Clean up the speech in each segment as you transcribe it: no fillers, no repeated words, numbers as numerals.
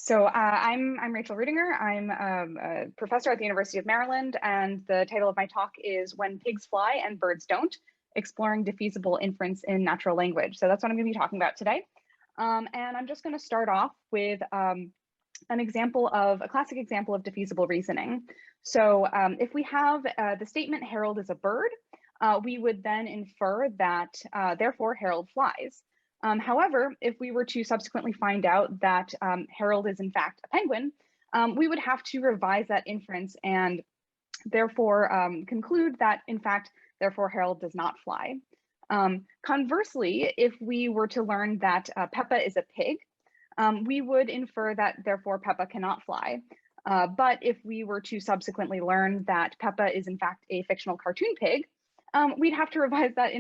I'm Rachel Rudinger. I'm a professor at the University of Maryland, and the title of my talk is When Pigs Fly and Birds Don't, Exploring Defeasible Inference in Natural Language. So that's what I'm going to be talking about today. And I'm just going to start off with a classic example of defeasible reasoning. So if we have the statement Harold is a bird, we would then infer that therefore Harold flies. However, if we were to subsequently find out that Harold is in fact a penguin, we would have to revise that inference and therefore conclude that in fact, therefore Harold does not fly. Conversely, if we were to learn that Peppa is a pig, we would infer that therefore Peppa cannot fly. But if we were to subsequently learn that Peppa is in fact a fictional cartoon pig, we'd have to revise that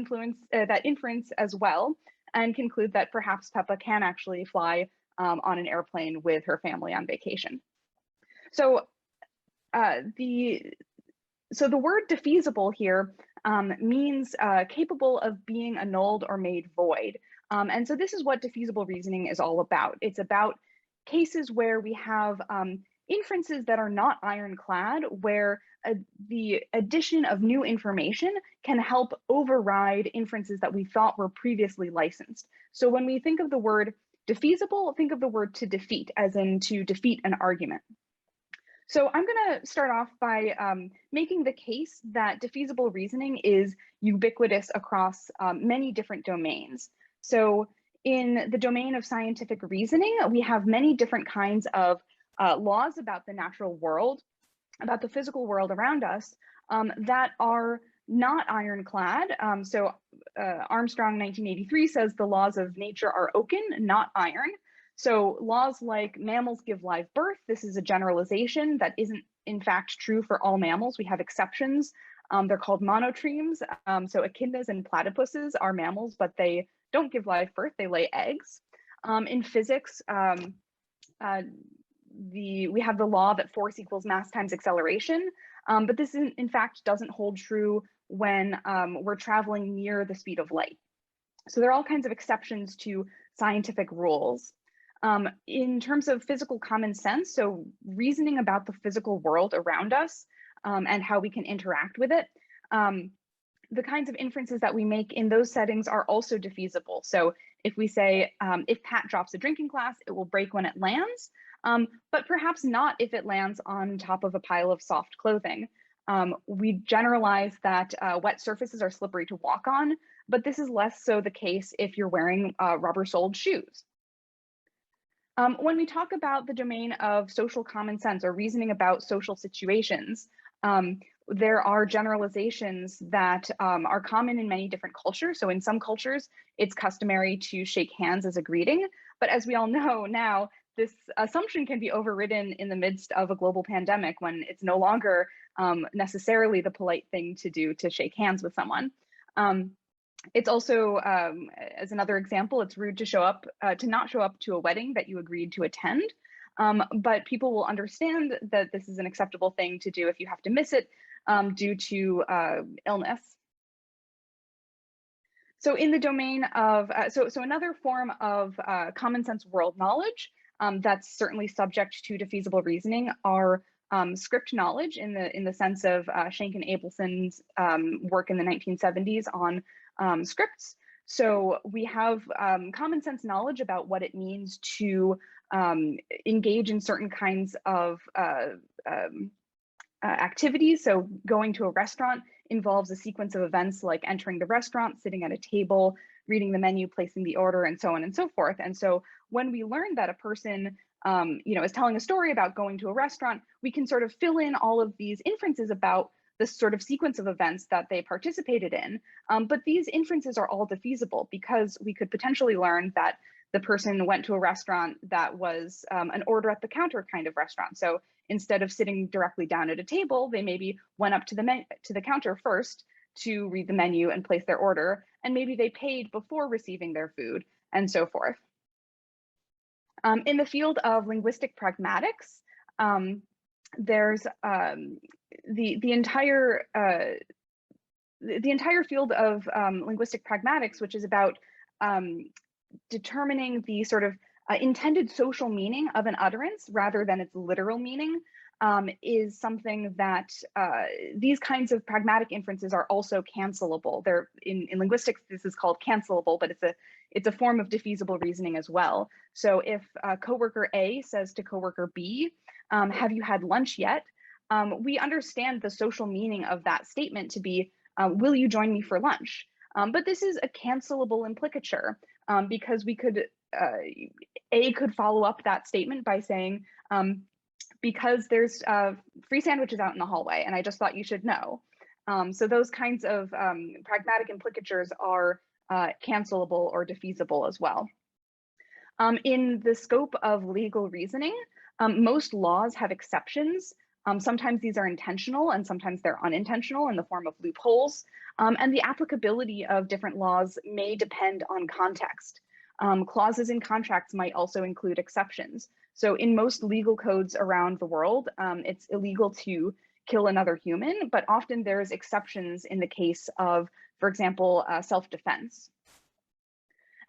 inference as well, and conclude that perhaps Peppa can actually fly on an airplane with her family on vacation. So the word defeasible here means capable of being annulled or made void. And so this is what defeasible reasoning is all about. It's about cases where we have inferences that are not ironclad, where the addition of new information can help override inferences that we thought were previously licensed. So when we think of the word defeasible, think of the word to defeat, as in to defeat an argument. So I'm going to start off by making the case that defeasible reasoning is ubiquitous across many different domains. So in the domain of scientific reasoning, we have many different kinds of laws about the natural world, about the physical world around us, that are not ironclad. Armstrong 1983 says the laws of nature are oaken, not iron. So laws like mammals give live birth, this is a generalization that isn't in fact true for all mammals. We have exceptions. They're called monotremes. So echidnas and platypuses are mammals, but they don't give live birth, they lay eggs. In physics, we have the law that force equals mass times acceleration, but this in fact doesn't hold true when we're traveling near the speed of light. So there are all kinds of exceptions to scientific rules. In terms of physical common sense, so reasoning about the physical world around us and how we can interact with it, the kinds of inferences that we make in those settings are also defeasible. So if we say, if Pat drops a drinking glass, it will break when it lands, but perhaps not if it lands on top of a pile of soft clothing. We generalize that wet surfaces are slippery to walk on, but this is less so the case if you're wearing rubber-soled shoes. When we talk about the domain of social common sense or reasoning about social situations, there are generalizations that are common in many different cultures. So in some cultures, it's customary to shake hands as a greeting. But as we all know now, this assumption can be overridden in the midst of a global pandemic when it's no longer necessarily the polite thing to do to shake hands with someone. It's also, as another example, it's rude to not show up to a wedding that you agreed to attend. But people will understand that this is an acceptable thing to do if you have to miss it due to illness. So in the domain of, so another form of common sense world knowledge that's certainly subject to defeasible reasoning are script knowledge in the sense of Schankian Abelson's work in the 1970s on scripts. So we have common sense knowledge about what it means to engage in certain kinds of activities. So going to a restaurant involves a sequence of events like entering the restaurant, sitting at a table, reading the menu, placing the order, and so on and so forth. And so when we learn that a person is telling a story about going to a restaurant, we can sort of fill in all of these inferences about this sort of sequence of events that they participated in. But these inferences are all defeasible because we could potentially learn that the person went to a restaurant that was an order at the counter kind of restaurant. So instead of sitting directly down at a table, they maybe went up to the counter first to read the menu and place their order, and maybe they paid before receiving their food, and so forth. In the field of linguistic pragmatics, there's the entire field of linguistic pragmatics, which is about determining the sort of intended social meaning of an utterance rather than its literal meaning is something that these kinds of pragmatic inferences are also cancelable. They're in linguistics, this is called cancelable, but it's a form of defeasible reasoning as well. So if coworker A says to coworker B, have you had lunch yet? We understand the social meaning of that statement to be, will you join me for lunch? But this is a cancelable implicature because we could, A could follow up that statement by saying, because there's free sandwiches out in the hallway and I just thought you should know. So those kinds of pragmatic implicatures are cancelable or defeasible as well. In the scope of legal reasoning, most laws have exceptions. Sometimes these are intentional and sometimes they're unintentional in the form of loopholes. And the applicability of different laws may depend on context. Clauses in contracts might also include exceptions. So in most legal codes around the world, it's illegal to kill another human, but often there's exceptions in the case of, for example, self-defense.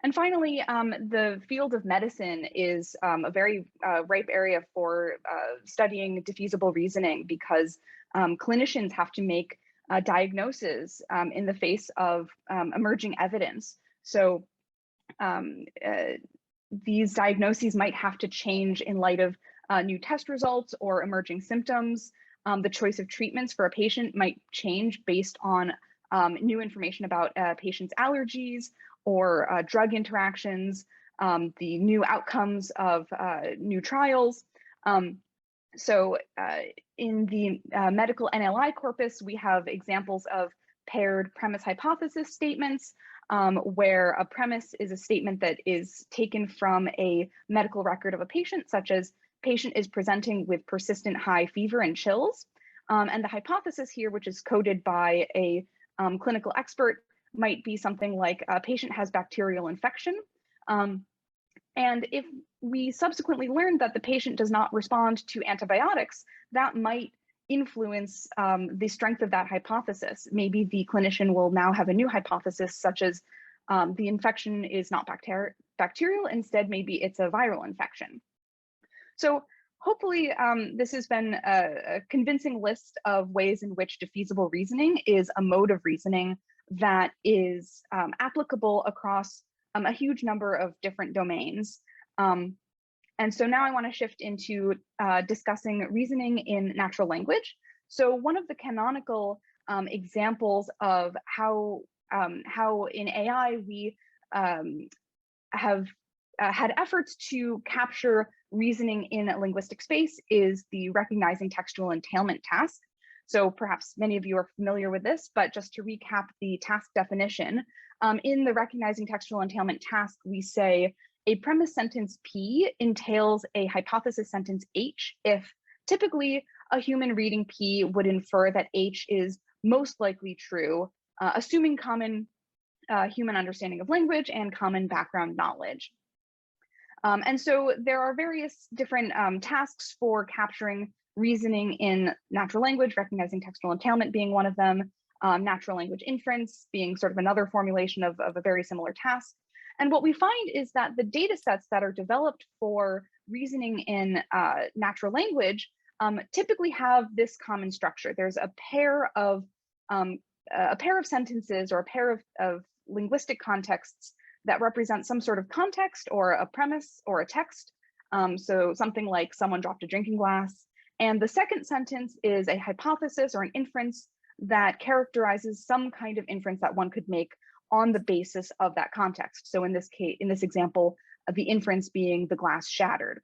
And finally, the field of medicine is a very ripe area for studying defeasible reasoning because clinicians have to make diagnoses in the face of emerging evidence. So these diagnoses might have to change in light of new test results or emerging symptoms. The choice of treatments for a patient might change based on new information about a patient's allergies or drug interactions, the new outcomes of new trials. So in the medical NLI corpus, we have examples of paired premise hypothesis statements, where a premise is a statement that is taken from a medical record of a patient, such as patient is presenting with persistent high fever and chills. And the hypothesis here, which is coded by a clinical expert, might be something like a patient has bacterial infection. And if we subsequently learn that the patient does not respond to antibiotics, that might influence the strength of that hypothesis. Maybe the clinician will now have a new hypothesis, such as the infection is not bacterial, instead maybe it's a viral infection. So hopefully this has been a convincing list of ways in which defeasible reasoning is a mode of reasoning that is applicable across a huge number of different domains. And so now I want to shift into discussing reasoning in natural language. So one of the canonical examples of how in AI we have had efforts to capture reasoning in a linguistic space is the Recognizing Textual Entailment task. So perhaps many of you are familiar with this, but just to recap the task definition, in the Recognizing Textual Entailment task, we say a premise sentence P entails a hypothesis sentence H if typically a human reading P would infer that H is most likely true, assuming common human understanding of language and common background knowledge. And so there are various different tasks for capturing reasoning in natural language, recognizing textual entailment being one of them, natural language inference being sort of another formulation of a very similar task. And what we find is that the data sets that are developed for reasoning in natural language typically have this common structure. There's a pair of sentences or a pair of linguistic contexts that represent some sort of context or a premise or a text. So something like someone dropped a drinking glass. And the second sentence is a hypothesis or an inference that characterizes some kind of inference that one could make on the basis of that context. So in this case, in this example, the inference being the glass shattered.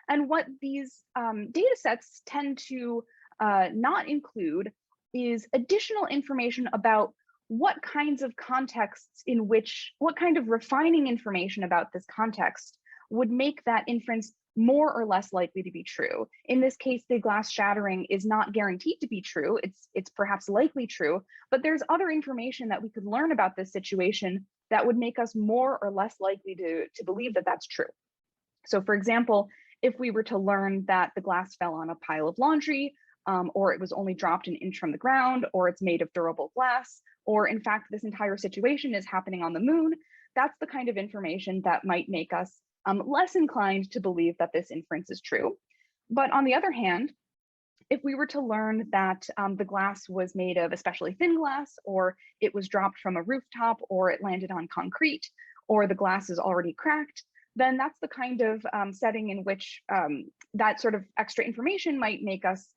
And what these data sets tend to not include is additional information about what kinds of contexts in which, what kind of refining information about this context would make that inference more or less likely to be true. In this case, the glass shattering is not guaranteed to be true. It's perhaps likely true, but there's other information that we could learn about this situation that would make us more or less likely to believe that that's true. So for example, if we were to learn that the glass fell on a pile of laundry, or it was only dropped an inch from the ground, or it's made of durable glass, or in fact, this entire situation is happening on the moon, that's the kind of information that might make us less inclined to believe that this inference is true. But on the other hand, if we were to learn that the glass was made of especially thin glass, or it was dropped from a rooftop, or it landed on concrete, or the glass is already cracked, then that's the kind of setting in which that sort of extra information might make us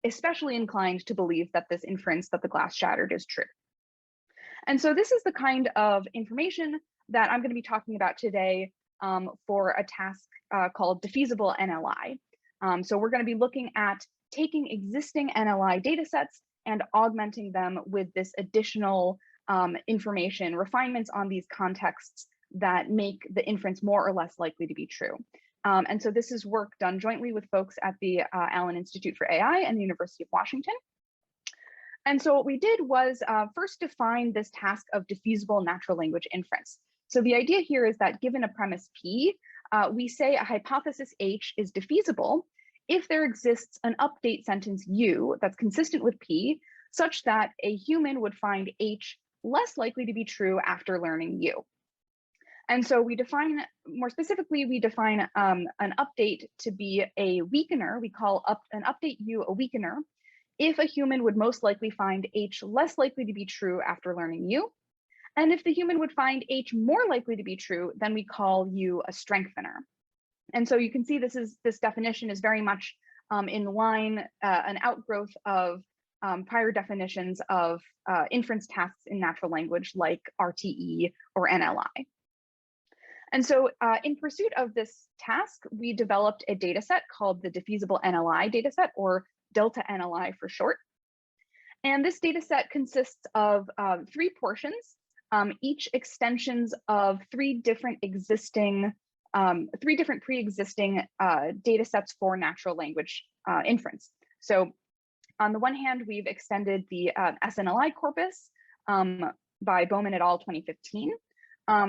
especially inclined to believe that this inference that the glass shattered is true. And so this is the kind of information that I'm going to be talking about today for a task called Defeasible NLI. So we're going to be looking at taking existing NLI data sets and augmenting them with this additional information, refinements on these contexts that make the inference more or less likely to be true. And so this is work done jointly with folks at the Allen Institute for AI and the University of Washington. And so what we did was first define this task of defeasible natural language inference. So the idea here is that given a premise P, we say a hypothesis H is defeasible if there exists an update sentence U that's consistent with P, such that a human would find H less likely to be true after learning U. And so we define, more specifically, we define an update to be a weakener. We call an update U a weakener if a human would most likely find H less likely to be true after learning U. And if the human would find H more likely to be true, then we call U a strengthener. And so you can see this definition is very much in line, an outgrowth of prior definitions of inference tasks in natural language like RTE or NLI. And so in pursuit of this task, we developed a data set called the Defeasible NLI dataset, or Delta NLI for short. And this data set consists of 3 portions, each extensions of 3 different pre-existing data sets for natural language inference. So on the one hand, we've extended the SNLI corpus by Bowman et al. 2015.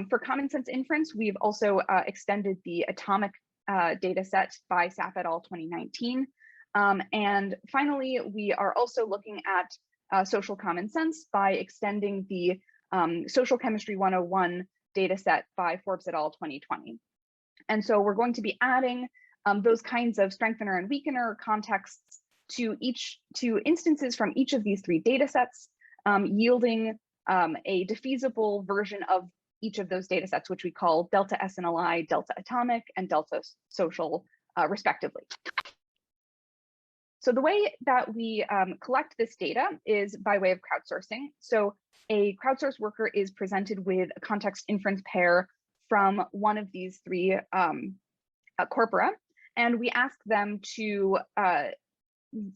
For Commonsense inference, we've also extended the ATOMIC data set by Saff et al. 2019. And finally, we are also looking at social common sense by extending the Social Chemistry 101 data set by Forbes et al. 2020. And so we're going to be adding those kinds of strengthener and weakener contexts to instances from each of these 3 data sets, yielding a defeasible version of each of those data sets, which we call Delta SNLI, Delta ATOMIC, and Delta Social, respectively. So the way that we collect this data is by way of crowdsourcing. So a crowdsource worker is presented with a context inference pair from one of these 3 corpora, and we ask them to,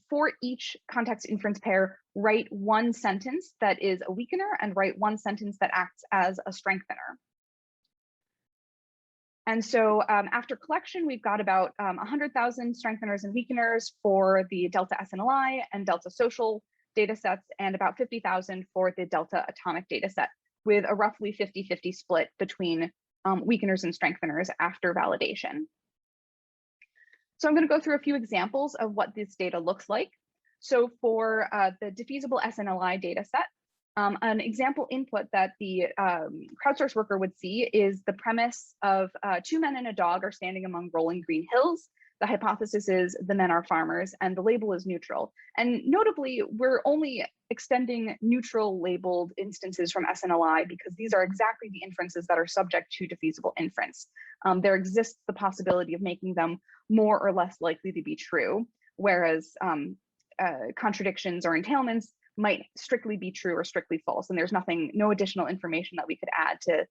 for each context inference pair, write 1 sentence that is a weakener and write 1 sentence that acts as a strengthener. And so after collection, we've got about 100,000 strengtheners and weakeners for the Delta SNLI and Delta Social data sets, and about 50,000 for the Delta ATOMIC data set, with a roughly 50-50 split between weakeners and strengtheners after validation. So I'm going to go through a few examples of what this data looks like. So for the Defeasible SNLI data set, an example input that the crowdsource worker would see is the premise of 2 men and a dog are standing among rolling green hills. The hypothesis is the men are farmers, and the label is neutral. And notably, we're only extending neutral labeled instances from SNLI because these are exactly the inferences that are subject to defeasible inference. There exists the possibility of making them more or less likely to be true, whereas contradictions or entailments might strictly be true or strictly false. And there's no additional information that we could add to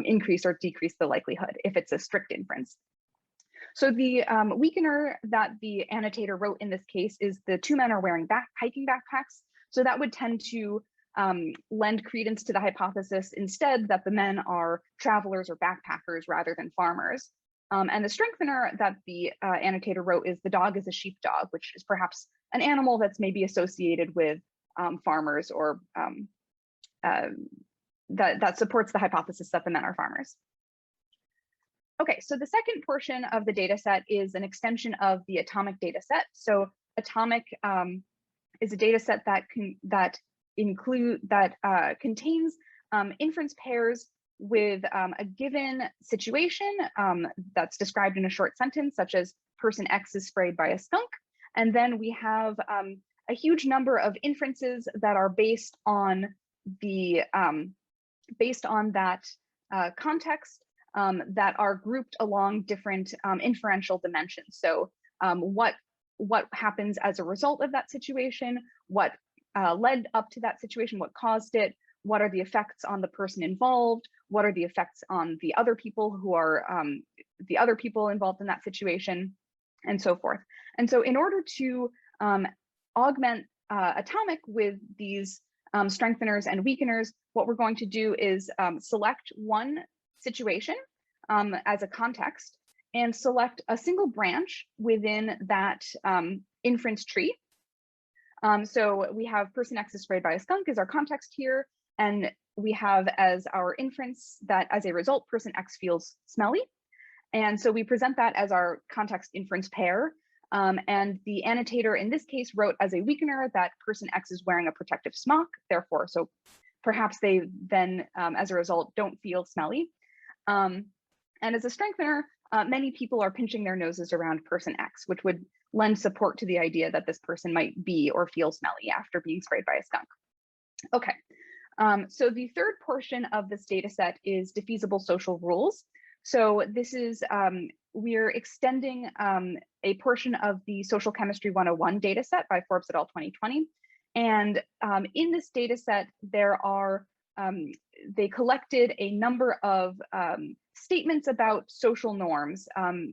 increase or decrease the likelihood if it's a strict inference. So the weakener that the annotator wrote in this case is the 2 men are wearing hiking backpacks. So that would tend to lend credence to the hypothesis instead that the men are travelers or backpackers rather than farmers. And the strengthener that the annotator wrote is the dog is a sheepdog, which is perhaps an animal that's maybe associated with farmers, or that supports the hypothesis that the men are farmers. Okay, so the second portion of the data set is an extension of the ATOMIC data set. So ATOMIC is a data set that contains inference pairs with a given situation that's described in a short sentence, such as person X is sprayed by a skunk. And then we have a huge number of inferences that are based on that context that are grouped along different inferential dimensions. So what happens as a result of that situation, what led up to that situation, what caused it, what are the effects on the person involved, what are the effects on the other people who are the other people involved in that situation, and so forth. And so in order to augment ATOMIC with these strengtheners and weakeners, what we're going to do is select one situation as a context and select a single branch within that inference tree. So we have person X is sprayed by a skunk as our context here, and we have as our inference that as a result, person X feels smelly. And so we present that as our context inference pair. And the annotator in this case wrote as a weakener that person X is wearing a protective smock, therefore, so perhaps they then, as a result, don't feel smelly. And as a strengthener, many people are pinching their noses around person X, which would lend support to the idea that this person might be or feel smelly after being sprayed by a skunk. Okay, so the third portion of this data set is defeasible social rules. So this is, we're extending a portion of the Social Chemistry 101 data set by Forbes et al. 2020. And in this data set, there are, they collected a number of statements about social norms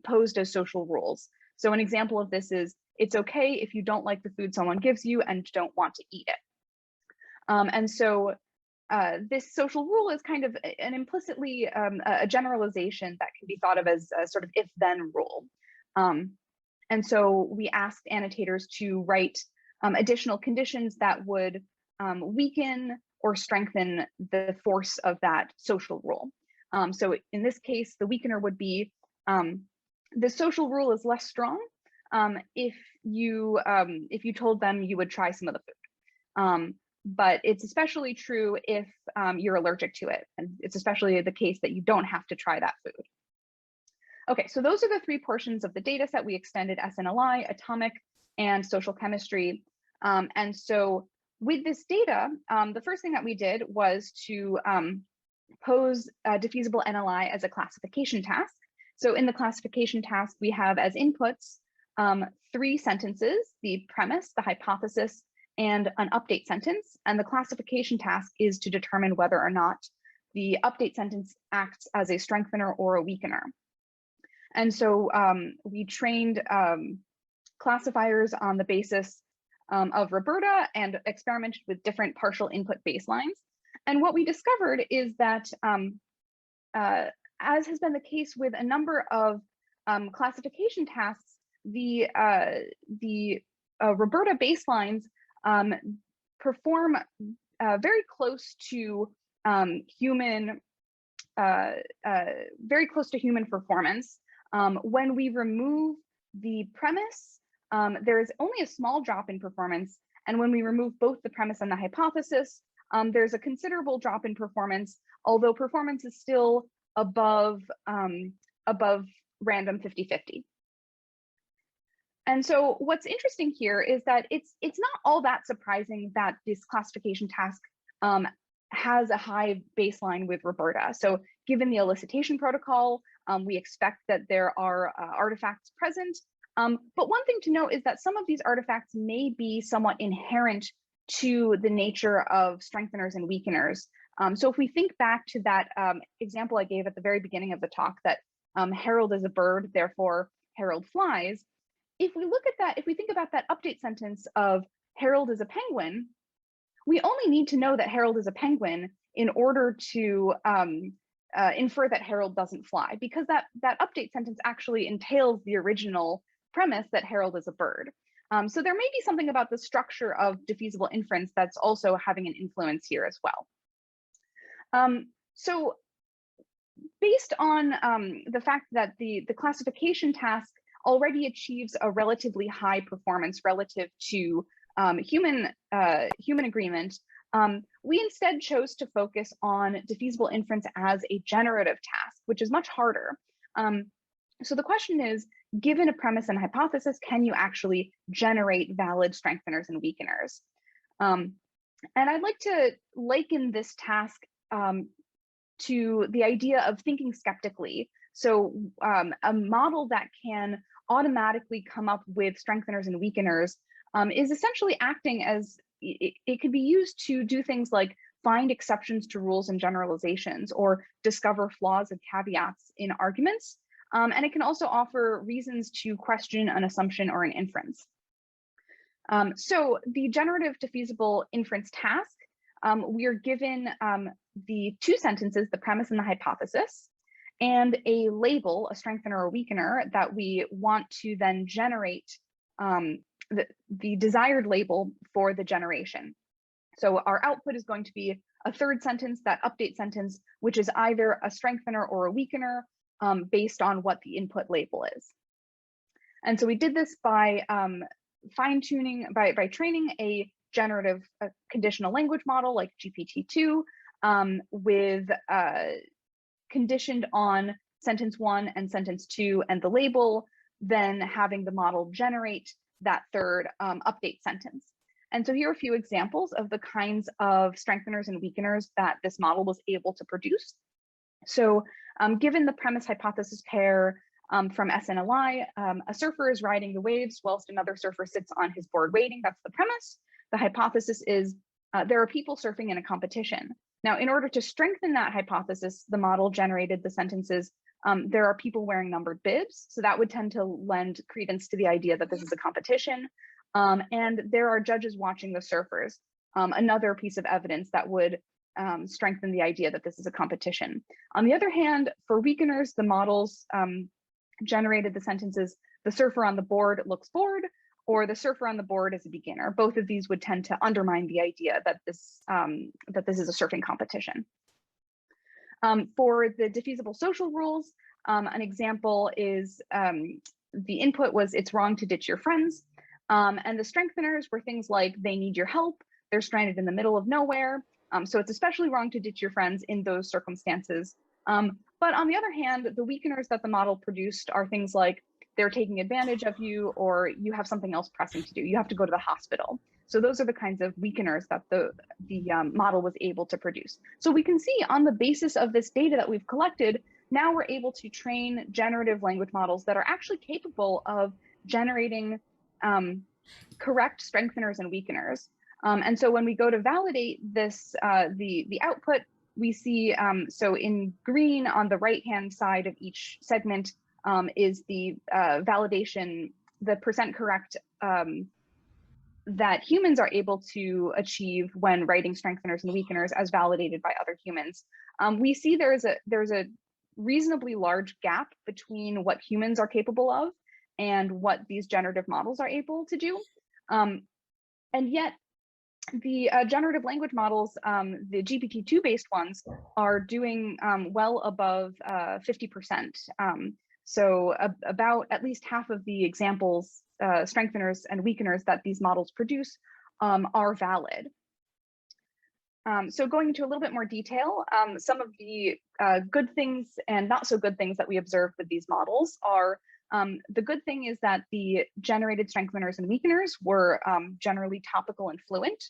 posed as social rules. So an example of this is, it's okay if you don't like the food someone gives you and don't want to eat it. And so this social rule is kind of an implicitly a generalization that can be thought of as a sort of if-then rule. And so we asked annotators to write additional conditions that would weaken or strengthen the force of that social rule. So in this case, the weakener would be the social rule is less strong if you told them you would try some of the food. But it's especially true if you're allergic to it. And it's especially the case that you don't have to try that food. Okay, so those are the three portions of the data set. We extended SNLI, ATOMIC, and social chemistry. And so with this data, the first thing that we did was to pose Defeasible NLI as a classification task. So in the classification task, we have as inputs 3 sentences, the premise, the hypothesis, and an update sentence. And the classification task is to determine whether or not the update sentence acts as a strengthener or a weakener. And so we trained classifiers on the basis of Roberta and experimented with different partial input baselines. And what we discovered is that, as has been the case with a number of classification tasks, the Roberta baselines perform very close to human performance. When we remove the premise, there's only a small drop in performance, and when we remove both the premise and the hypothesis, there's a considerable drop in performance, although performance is still above random 50-50. And so what's interesting here is that it's not all that surprising that this classification task has a high baseline with Roberta. So given the elicitation protocol, we expect that there are artifacts present. But one thing to note is that some of these artifacts may be somewhat inherent to the nature of strengtheners and weakeners. So if we think back to that example I gave at the very beginning of the talk, that Harold is a bird, therefore Harold flies. If we look at that, if we think about that update sentence of Harold is a penguin, we only need to know that Harold is a penguin in order to infer that Harold doesn't fly, because that update sentence actually entails the original premise that Harold is a bird. So there may be something about the structure of defeasible inference that's also having an influence here as well. So based on the fact that the classification task already achieves a relatively high performance relative to human agreement, We instead chose to focus on defeasible inference as a generative task, which is much harder. So the question is, given a premise and hypothesis, can you actually generate valid strengtheners and weakeners? And I'd like to liken this task to the idea of thinking skeptically. So a model that can automatically come up with strengtheners and weakeners is essentially acting as, it could be used to do things like find exceptions to rules and generalizations, or discover flaws and caveats in arguments. And it can also offer reasons to question an assumption or an inference. So the generative defeasible inference task, we are given the two sentences, the premise and the hypothesis, and a label, a strengthener or weakener, that we want to then generate the desired label for the generation. So our output is going to be a third sentence, that update sentence, which is either a strengthener or a weakener based on what the input label is. And so we did this by fine-tuning, by training a generative conditional language model like GPT-2 with conditioned on sentence 1 and sentence 2 and the label, then having the model generate that third update sentence. And so here are a few examples of the kinds of strengtheners and weakeners that this model was able to produce. So given the premise hypothesis pair from SNLI, a surfer is riding the waves whilst another surfer sits on his board waiting. That's the premise. The hypothesis is there are people surfing in a competition. Now, in order to strengthen that hypothesis, the model generated the sentences, there are people wearing numbered bibs. So that would tend to lend credence to the idea that this is a competition. And there are judges watching the surfers, another piece of evidence that would strengthen the idea that this is a competition. On the other hand, for weakeners, the models generated the sentences, the surfer on the board looks bored, or the surfer on the board is a beginner. Both of these would tend to undermine the idea that this is a surfing competition. For the defeasible social rules, an example is the input was it's wrong to ditch your friends. And the strengtheners were things like they need your help, they're stranded in the middle of nowhere. So it's especially wrong to ditch your friends in those circumstances. But on the other hand, the weakeners that the model produced are things like they're taking advantage of you, or you have something else pressing to do. You have to go to the hospital. So those are the kinds of weakeners that the model was able to produce. So we can see on the basis of this data that we've collected, now we're able to train generative language models that are actually capable of generating correct strengtheners and weakeners. And so when we go to validate this, the output, we see, so in green on the right-hand side of each segment is the validation, the percent correct that humans are able to achieve when writing strengtheners and weakeners as validated by other humans. We see there's a reasonably large gap between what humans are capable of and what these generative models are able to do. And yet, the generative language models, the GPT-2 based ones, are doing well above 50%. So about at least half of the examples, strengtheners and weakeners that these models produce are valid. So going into a little bit more detail, some of the good things and not so good things that we observed with these models are, the good thing is that the generated strengtheners and weakeners were generally topical and fluent,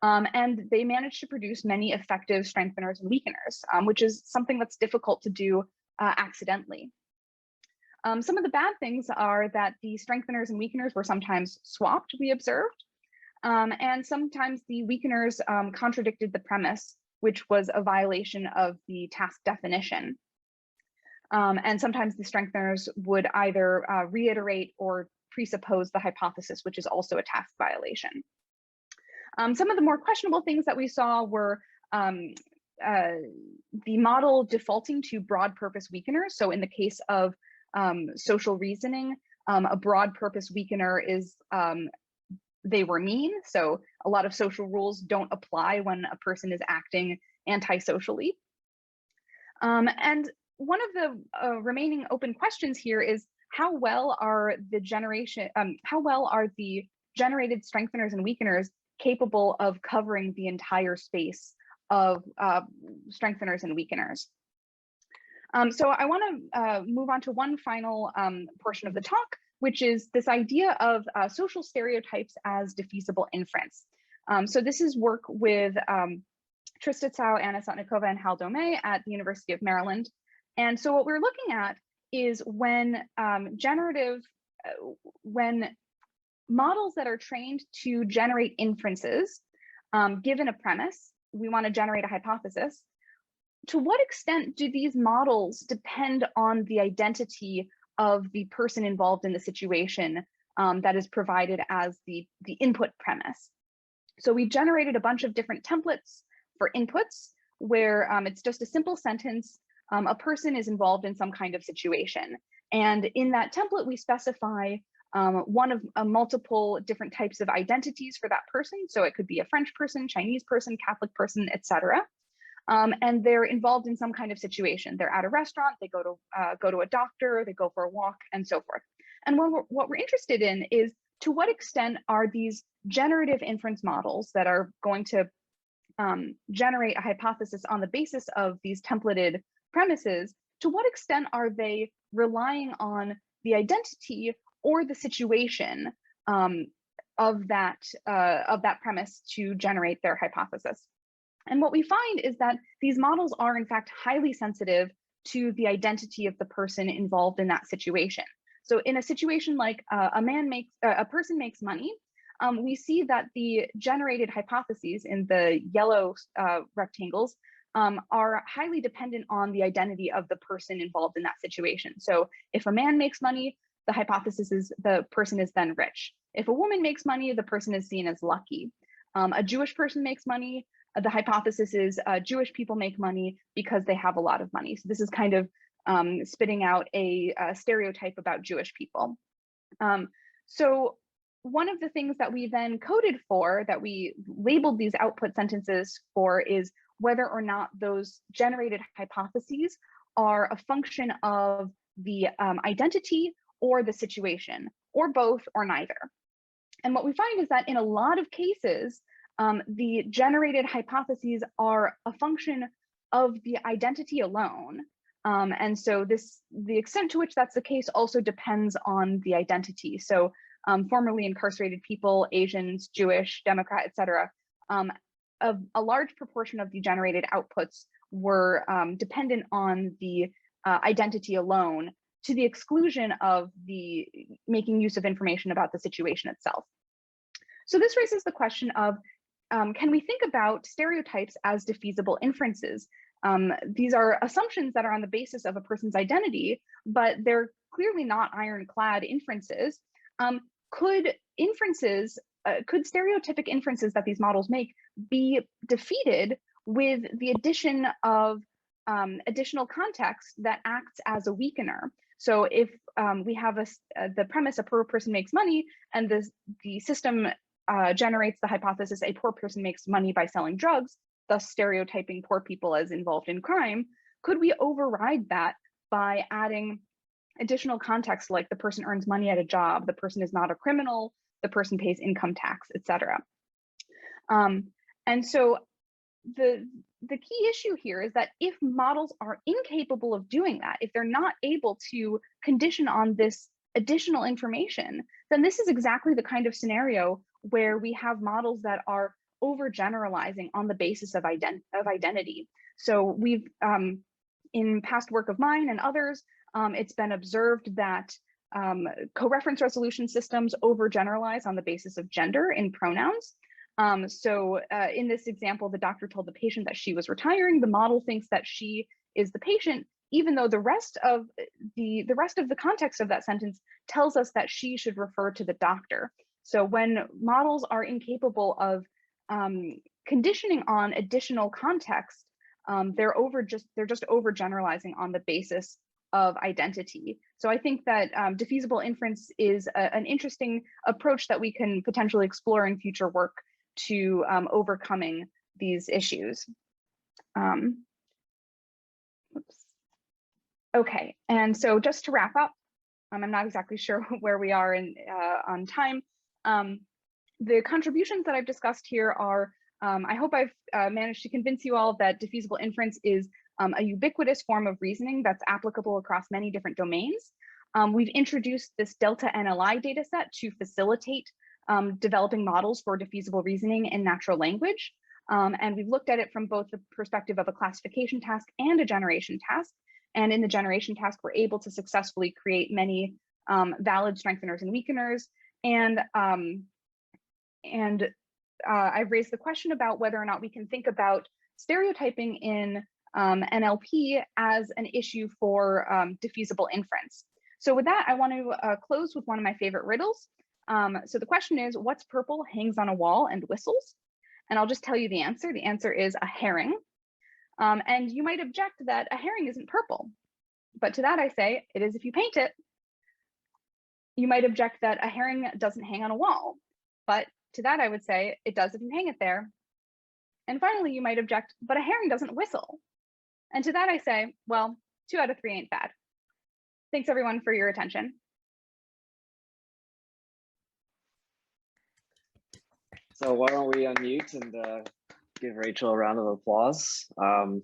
and they managed to produce many effective strengtheners and weakeners, which is something that's difficult to do accidentally. Some of the bad things are that the strengtheners and weakeners were sometimes swapped, we observed, and sometimes the weakeners contradicted the premise, which was a violation of the task definition. And sometimes the strengtheners would either reiterate or presuppose the hypothesis, which is also a task violation. Some of the more questionable things that we saw were the model defaulting to broad purpose weakeners. So in the case of social reasoning, a broad purpose weakener is they were mean. So a lot of social rules don't apply when a person is acting antisocially. And one of the remaining open questions here is how well are the generated strengtheners and weakeners capable of covering the entire space of strengtheners and weakeners. So I want to move on to one final portion of the talk, which is this idea of social stereotypes as defeasible inference. So this is work with Trista Tsao, Anna Sotnikova, and Hal Domey at the University of Maryland. And so what we're looking at is when when models that are trained to generate inferences, given a premise, we want to generate a hypothesis. To what extent do these models depend on the identity of the person involved in the situation that is provided as the input premise? So we generated a bunch of different templates for inputs where it's just a simple sentence, a person is involved in some kind of situation. And in that template, we specify one of multiple different types of identities for that person. So it could be a French person, Chinese person, Catholic person, etc. And they're involved in some kind of situation. They're at a restaurant, they go to a doctor, they go for a walk, and so forth. And what we're interested in is, to what extent are these generative inference models that are going to generate a hypothesis on the basis of these templated premises, to what extent are they relying on the identity or the situation of that premise to generate their hypothesis? And what we find is that these models are in fact highly sensitive to the identity of the person involved in that situation. So in a situation like a person makes money, we see that the generated hypotheses in the yellow rectangles are highly dependent on the identity of the person involved in that situation. So if a man makes money, the hypothesis is the person is then rich. If a woman makes money, the person is seen as lucky. A Jewish person makes money, the hypothesis is Jewish people make money because they have a lot of money. So this is kind of spitting out a stereotype about Jewish people. So one of the things that we then coded for, that we labeled these output sentences for, is whether or not those generated hypotheses are a function of the identity or the situation, or both, or neither. And what we find is that in a lot of cases, the generated hypotheses are a function of the identity alone. And so the extent to which that's the case also depends on the identity. So formerly incarcerated people, Asians, Jewish, Democrat, etc., a large proportion of the generated outputs were dependent on the identity alone, to the exclusion of the making use of information about the situation itself. So this raises the question of, can we think about stereotypes as defeasible inferences? These are assumptions that are on the basis of a person's identity, but they're clearly not ironclad inferences. Could stereotypic inferences that these models make be defeated with the addition of additional context that acts as a weakener? So if we have the premise a poor person makes money, and the system generates the hypothesis a poor person makes money by selling drugs, thus stereotyping poor people as involved in crime, could we override that by adding additional context, like the person earns money at a job, the person is not a criminal, the person pays income tax, etc. And so the key issue here is that if models are incapable of doing that, if they're not able to condition on this additional information, then this is exactly the kind of scenario where we have models that are overgeneralizing on the basis of identity. So we've, in past work of mine and others, it's been observed that co-reference resolution systems overgeneralize on the basis of gender in pronouns. So in this example, the doctor told the patient that she was retiring. The model thinks that she is the patient, even though the rest of the context of that sentence tells us that she should refer to the doctor. So when models are incapable of conditioning on additional context, they're just overgeneralizing on the basis of identity. So I think that defeasible inference is an interesting approach that we can potentially explore in future work to overcoming these issues. Okay, and so just to wrap up, I'm not exactly sure where we are on time. The contributions that I've discussed here are, I hope I've managed to convince you all that defeasible inference is a ubiquitous form of reasoning that's applicable across many different domains. We've introduced this delta NLI dataset to facilitate developing models for defeasible reasoning in natural language. And we've looked at it from both the perspective of a classification task and a generation task. And in the generation task, we're able to successfully create many valid strengtheners and weakeners. And I've raised the question about whether or not we can think about stereotyping in NLP as an issue for defeasible inference. So with that, I want to close with one of my favorite riddles. So the question is, what's purple, hangs on a wall, and whistles? And I'll just tell you the answer. The answer is a herring. And you might object that a herring isn't purple. But to that I say, it is if you paint it. You might object that a herring doesn't hang on a wall. But to that I would say, it does if you hang it there. And finally, you might object, but a herring doesn't whistle. And to that I say, well, 2 out of 3 ain't bad. Thanks everyone for your attention. So why don't we unmute and give Rachel a round of applause. I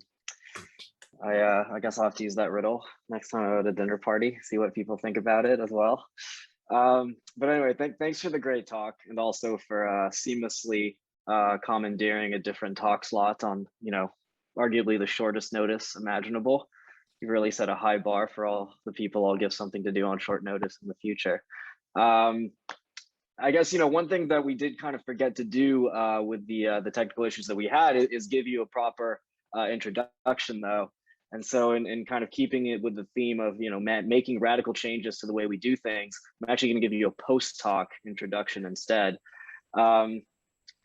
guess I'll have to use that riddle next time I'm at a dinner party, see what people think about it as well. But anyway, thanks for the great talk, and also for seamlessly commandeering a different talk slot on, arguably the shortest notice imaginable. You really set a high bar for all the people I'll give something to do on short notice in the future. I guess, one thing that we did kind of forget to do with the technical issues that we had is give you a proper introduction, though. And so in kind of keeping it with the theme of, making radical changes to the way we do things, I'm actually going to give you a post-talk introduction instead.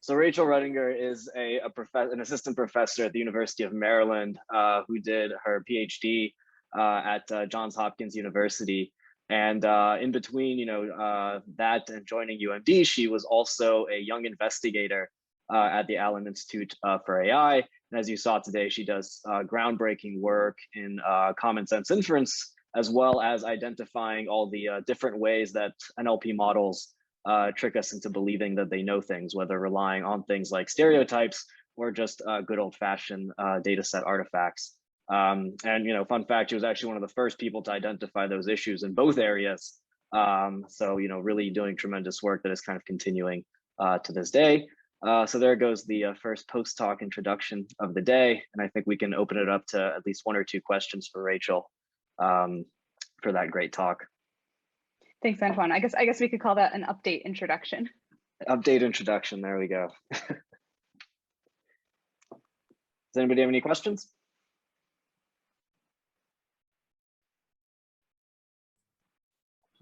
So Rachel Rudinger is an assistant professor at the University of Maryland who did her PhD at Johns Hopkins University. And in between, that and joining UMD, she was also a young investigator at the Allen Institute for AI. And as you saw today, she does groundbreaking work in Commonsense inference, as well as identifying all the different ways that NLP models trick us into believing that they know things, whether relying on things like stereotypes or just good old-fashioned data set artifacts. And fun fact, she was actually one of the first people to identify those issues in both areas. So really doing tremendous work that is kind of continuing to this day. So there goes the first post-talk introduction of the day, and I think we can open it up to at least 1 or 2 questions for Rachel for that great talk. Thanks, Antoine. I guess we could call that an update introduction. Update introduction. There we go. Does anybody have any questions?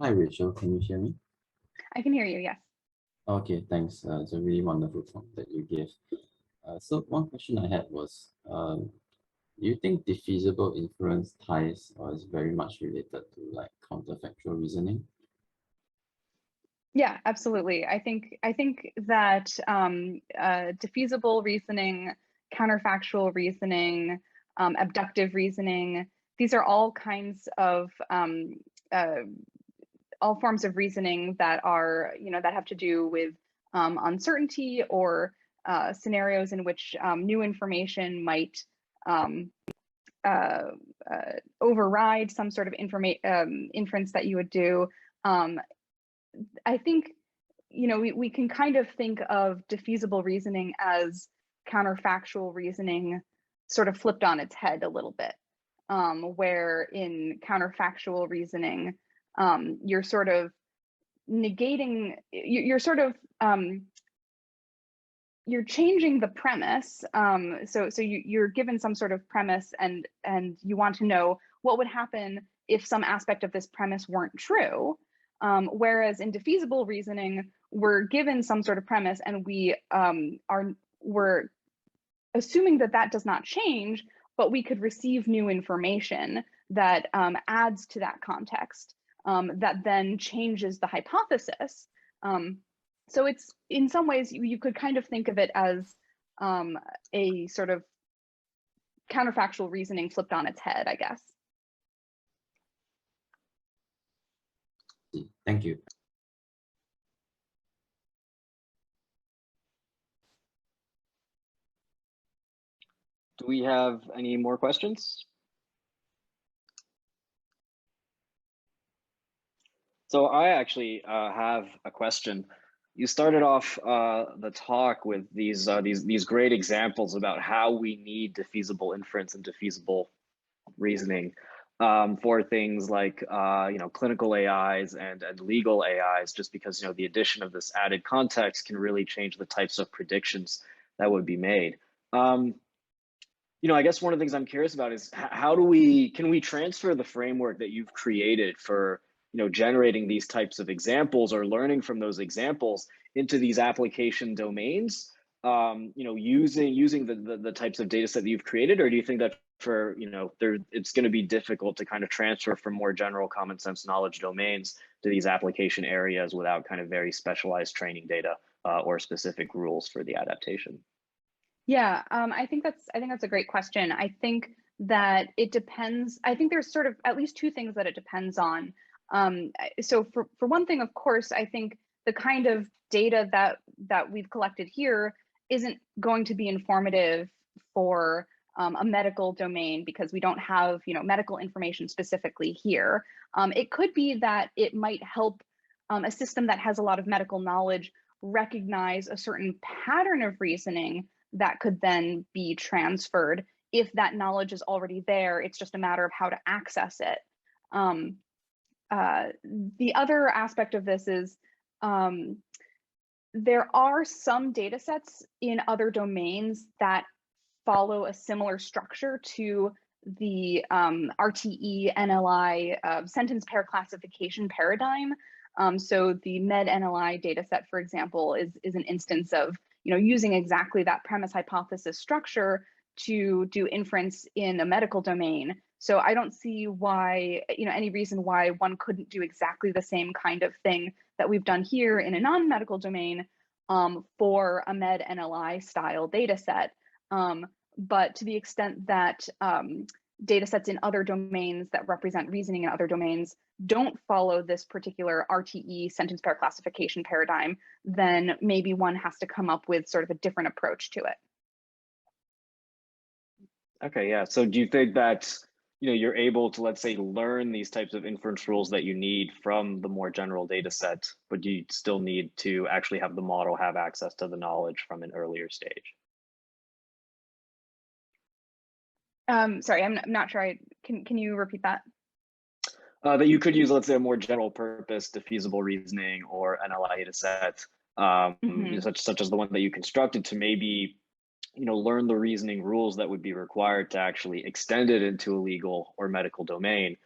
Hi, Rachel. Can you hear me? I can hear you, yes. Okay, thanks. It's a really wonderful talk that you gave. So one question I had was, do you think defeasible inference ties is very much related to like counterfactual reasoning? Yeah, absolutely. I think that defeasible reasoning, counterfactual reasoning, abductive reasoning, these are all kinds of all forms of reasoning that are, that have to do with uncertainty or scenarios in which new information might override some sort of inference that you would do. I think, we can kind of think of defeasible reasoning as counterfactual reasoning sort of flipped on its head a little bit, where in counterfactual reasoning, you're sort of negating, you're changing the premise. So you're given some sort of premise and you want to know what would happen if some aspect of this premise weren't true. Whereas in defeasible reasoning, we're given some sort of premise and we're assuming that does not change, but we could receive new information that adds to that context. That then changes the hypothesis. So it's, in some ways, you could kind of think of it as a sort of counterfactual reasoning flipped on its head, I guess. Thank you. Do we have any more questions? So I actually have a question. You started off the talk with these great examples about how we need defeasible inference and defeasible reasoning for things like clinical AIs and legal AIs, just because the addition of this added context can really change the types of predictions that would be made. I guess one of the things I'm curious about is can we transfer the framework that you've created for generating these types of examples or learning from those examples into these application domains, using the types of data set that you've created? Or do you think that it's going to be difficult to kind of transfer from more general common sense knowledge domains to these application areas without kind of very specialized training data or specific rules for the adaptation? Yeah, I think that's a great question. I think that it depends. I think there's sort of at least two things that it depends on. So for one thing, of course, I think the kind of data that we've collected here isn't going to be informative for a medical domain, because we don't have medical information specifically here. It could be that it might help a system that has a lot of medical knowledge recognize a certain pattern of reasoning that could then be transferred. If that knowledge is already there, it's just a matter of how to access it. The other aspect of this is there are some data sets in other domains that follow a similar structure to the RTE NLI sentence pair classification paradigm. So the Med NLI data set, for example, is an instance of using exactly that premise hypothesis structure to do inference in a medical domain. So I don't see why, any reason why one couldn't do exactly the same kind of thing that we've done here in a non-medical domain for a Med NLI style data set. But to the extent that data sets in other domains that represent reasoning in other domains don't follow this particular RTE sentence pair classification paradigm, then maybe one has to come up with sort of a different approach to it. Okay, yeah. So do you think that you're able to, let's say, learn these types of inference rules that you need from the more general data set, but do you still need to actually have the model have access to the knowledge from an earlier stage? Sorry, I'm not sure. Can you repeat that? That you could use, let's say, a more general purpose defeasible reasoning or NLI data set, such as the one that you constructed, to maybe learn the reasoning rules that would be required to actually extend it into a legal or medical domain,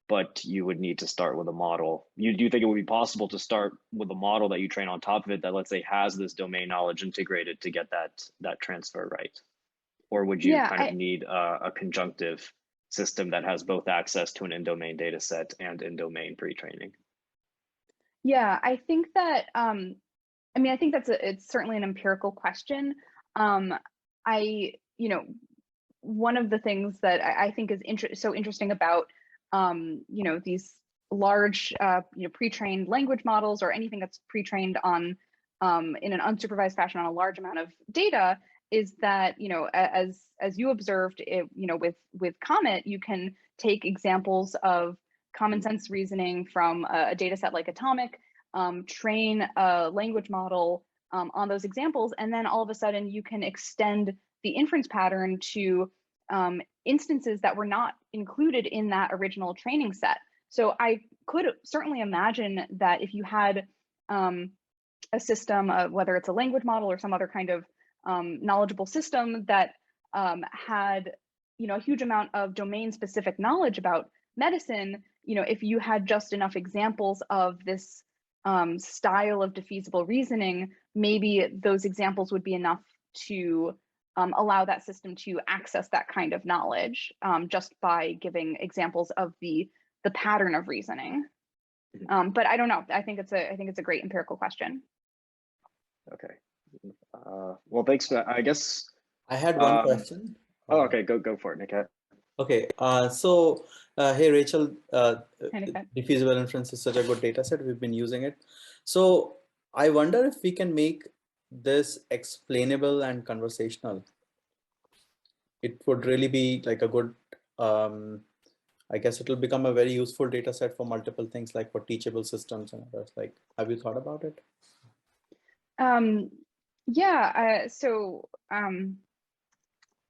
but you would need to start with a model. Do you think it would be possible to start with a model that you train on top of it that, let's say, has this domain knowledge integrated to get that transfer right? Or would you need a conjunctive system that has both access to an in-domain data set and in-domain pre-training? Yeah, I think that, I think it's certainly an empirical question. One of the things that I think is so interesting about, these large, pre-trained language models or anything that's pre-trained on, in an unsupervised fashion on a large amount of data, is that, as you observed, with Comet, you can take examples of common sense reasoning from a data set like ATOMIC, train a language model on those examples, and then all of a sudden you can extend the inference pattern to instances that were not included in that original training set. So I could certainly imagine that if you had a system, whether it's a language model or some other kind of knowledgeable system that had a huge amount of domain-specific knowledge about medicine, if you had just enough examples of this style of defeasible reasoning, maybe those examples would be enough to allow that system to access that kind of knowledge just by giving examples of the pattern of reasoning. But I don't know. I think it's a great empirical question. Okay. Well, thanks for that. I guess I had one question. Oh, okay. Go for it, Niket. Okay. Hey, Rachel, Defeasible Inference is such a good data set. We've been using it. So I wonder if we can make this explainable and conversational. it would really be like a good, I guess it will become a very useful data set for multiple things, like for teachable systems and others. Like, have you thought about it? Yeah,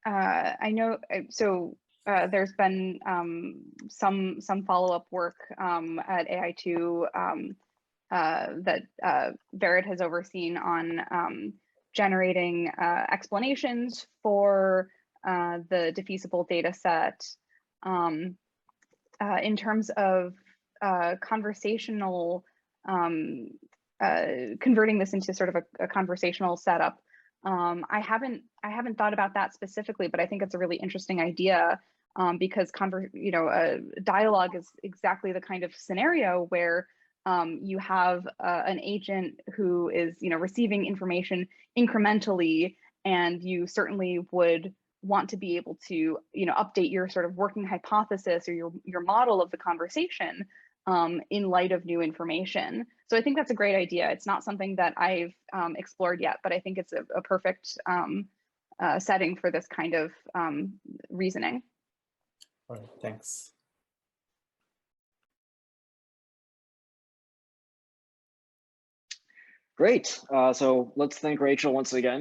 I know, there's been some follow-up work at AI2 that Verit has overseen on generating explanations for the defeasible data set in terms of conversational, converting this into sort of a conversational setup. I haven't thought about that specifically, but I think it's a really interesting idea because dialogue is exactly the kind of scenario where you have an agent who is receiving information incrementally, and you certainly would want to be able to update your sort of working hypothesis or your model of the conversation in light of new information. So I think that's a great idea. It's not something that I've explored yet, but I think it's a perfect setting for this kind of reasoning. All right, thanks. Great. So let's thank Rachel once again